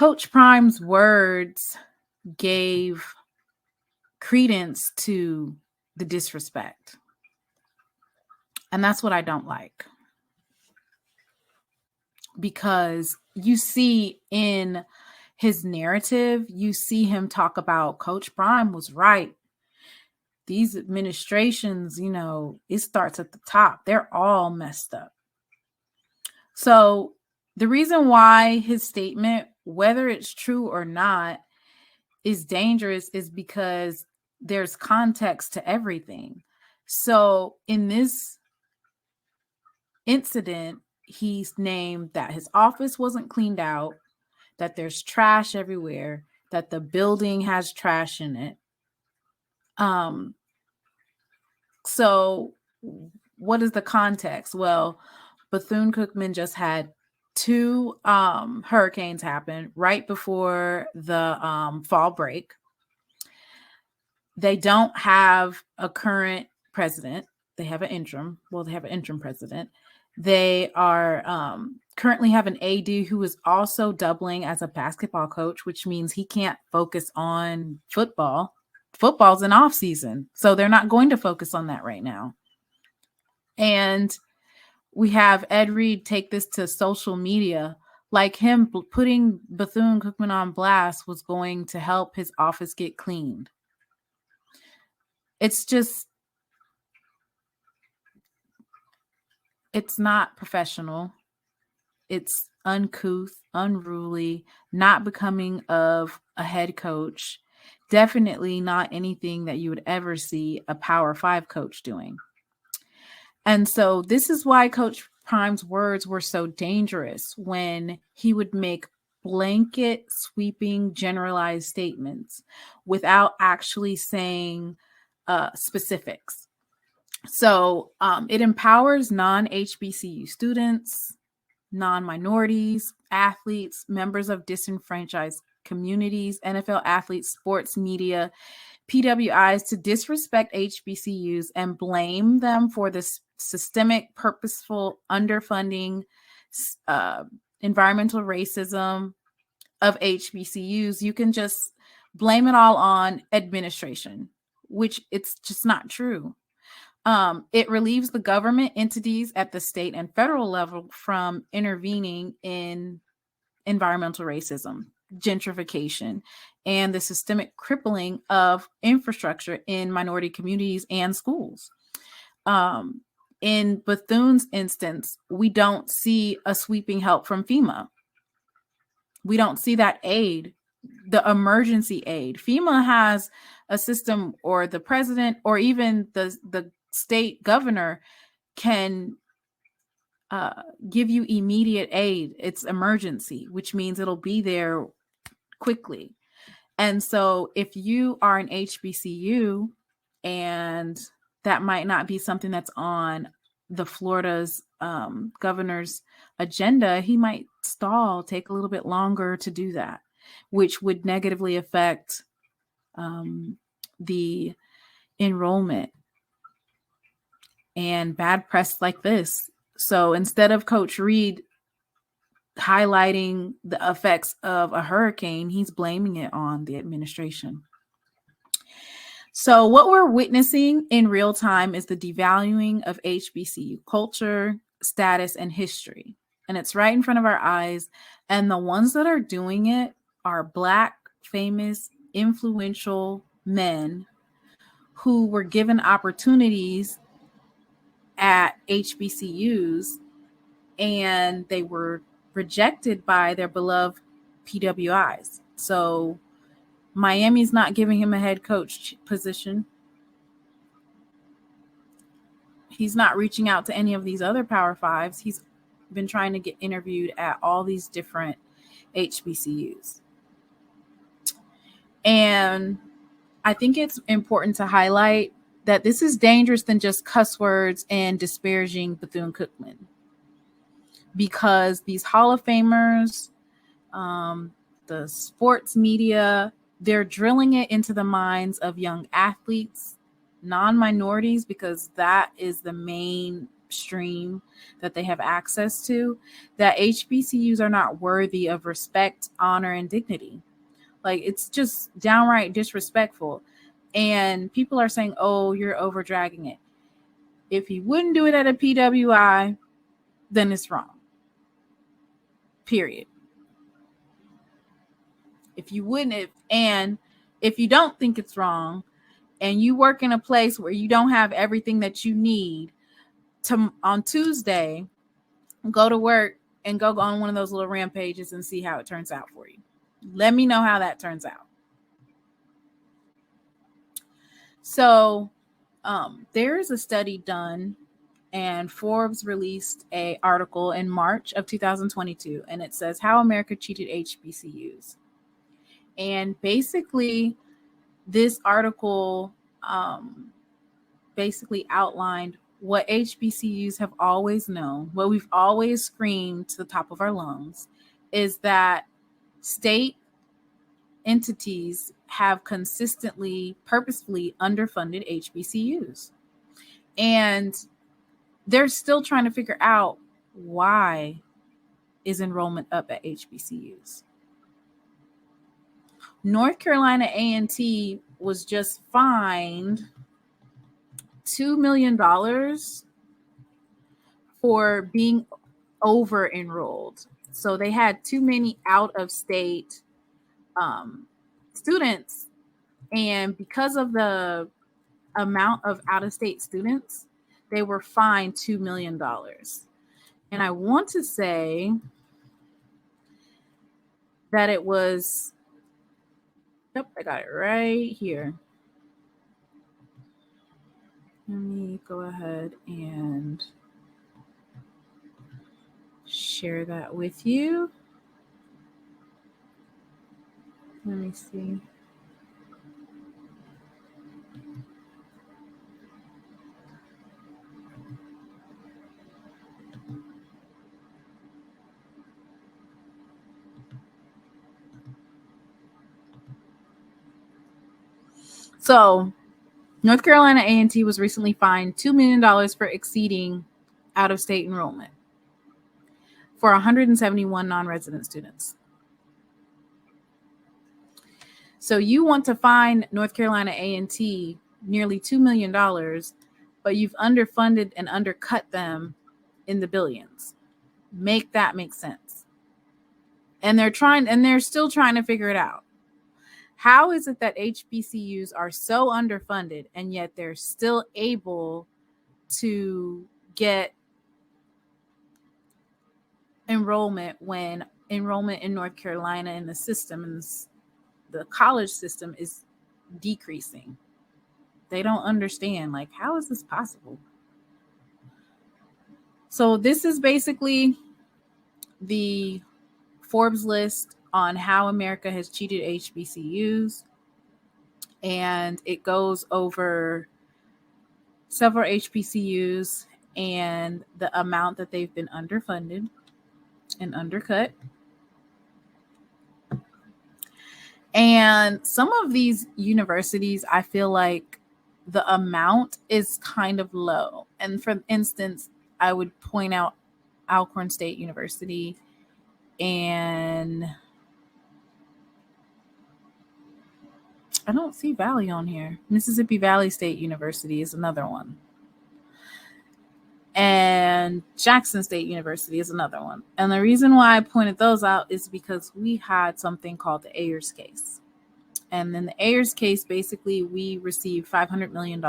Coach Prime's words gave credence to the disrespect. And that's what I don't like. Because you see in his narrative, you see him talk about Coach Prime was right. These administrations, it starts at the top. They're all messed up. So the reason why his statement, whether it's true or not, is dangerous is because there's context to everything. So in this incident, he's named that his office wasn't cleaned out, that there's trash everywhere, that the building has trash in it. So what is the context? Well, Bethune Cookman just had 2 hurricanes happen right before the fall break. They don't have a current president. They have an interim. Well, they have an interim president. They are currently have an AD who is also doubling as a basketball coach, which means he can't focus on football. Football's an off season, so they're not going to focus on that right now. And we have Ed Reed take this to social media, like him putting Bethune Cookman on blast was going to help his office get cleaned. It's not professional. It's uncouth, unruly, not becoming of a head coach. Definitely not anything that you would ever see a Power 5 coach doing. And so this is why Coach Prime's words were so dangerous when he would make blanket, sweeping, generalized statements without actually saying specifics. So it empowers non-HBCU students, non-minorities, athletes, members of disenfranchised communities, NFL athletes, sports media, PWIs to disrespect HBCUs and blame them for this systemic, purposeful underfunding, environmental racism of HBCUs. You can just blame it all on administration, which it's just not true. It relieves the government entities at the state and federal level from intervening in environmental racism, gentrification, and the systemic crippling of infrastructure in minority communities and schools. In Bethune's instance, we don't see a sweeping help from FEMA. We don't see that aid, the emergency aid. FEMA has a system, or the president or even the state governor can give you immediate aid. It's emergency, which means it'll be there quickly. And so if you are an HBCU and that might not be something that's on the Florida's governor's agenda, he might stall, take a little bit longer to do that, which would negatively affect the enrollment and bad press like this. So instead of Coach Reed highlighting the effects of a hurricane, he's blaming it on the administration. So what we're witnessing in real time is the devaluing of HBCU culture, status, and history. And it's right in front of our eyes. And the ones that are doing it are Black, famous, influential men who were given opportunities at HBCUs and they were rejected by their beloved PWIs. So Miami's not giving him a head coach position. He's not reaching out to any of these other Power Fives. He's been trying to get interviewed at all these different HBCUs. And I think it's important to highlight that this is dangerous than just cuss words and disparaging Bethune Cookman. Because these Hall of Famers, the sports media, they're drilling it into the minds of young athletes, non-minorities, because that is the main stream that they have access to, that HBCUs are not worthy of respect, honor, and dignity. Like, it's just downright disrespectful. And people are saying, oh, you're over dragging it. If you wouldn't do it at a PWI, then it's wrong. Period. If you wouldn't, and if you don't think it's wrong, and you work in a place where you don't have everything that you need on Tuesday, go to work and go on one of those little rampages and see how it turns out for you. Let me know how that turns out. So there is a study done, and Forbes released an article in March of 2022, and it says how America cheated HBCUs. And basically, this article basically outlined what HBCUs have always known, what we've always screamed to the top of our lungs, is that state entities have consistently, purposefully underfunded HBCUs. And they're still trying to figure out why is enrollment up at HBCUs. North Carolina A&T was just fined $2 million for being over enrolled. So they had too many out of state students. And because of the amount of out of state students, they were fined $2 million. And I want to say that it was, yep, I got it right here. Let me go ahead and share that with you. Let me see. So North Carolina A&T was recently fined $2 million for exceeding out-of-state enrollment for 171 non-resident students. So you want to fine North Carolina A&T nearly $2 million, but you've underfunded and undercut them in the billions. Make that make sense. And they're still trying to figure it out. How is it that HBCUs are so underfunded and yet they're still able to get enrollment when enrollment in North Carolina in the system and the college system is decreasing? They don't understand, like, how is this possible? So this is basically the Forbes list on how America has cheated HBCUs. And it goes over several HBCUs and the amount that they've been underfunded and undercut. And some of these universities, I feel like the amount is kind of low. And for instance, I would point out Alcorn State University, and I don't see Valley on here. Mississippi Valley State University is another one. And Jackson State University is another one. And the reason why I pointed those out is because we had something called the Ayers case. And then the Ayers case, basically, we received $500 million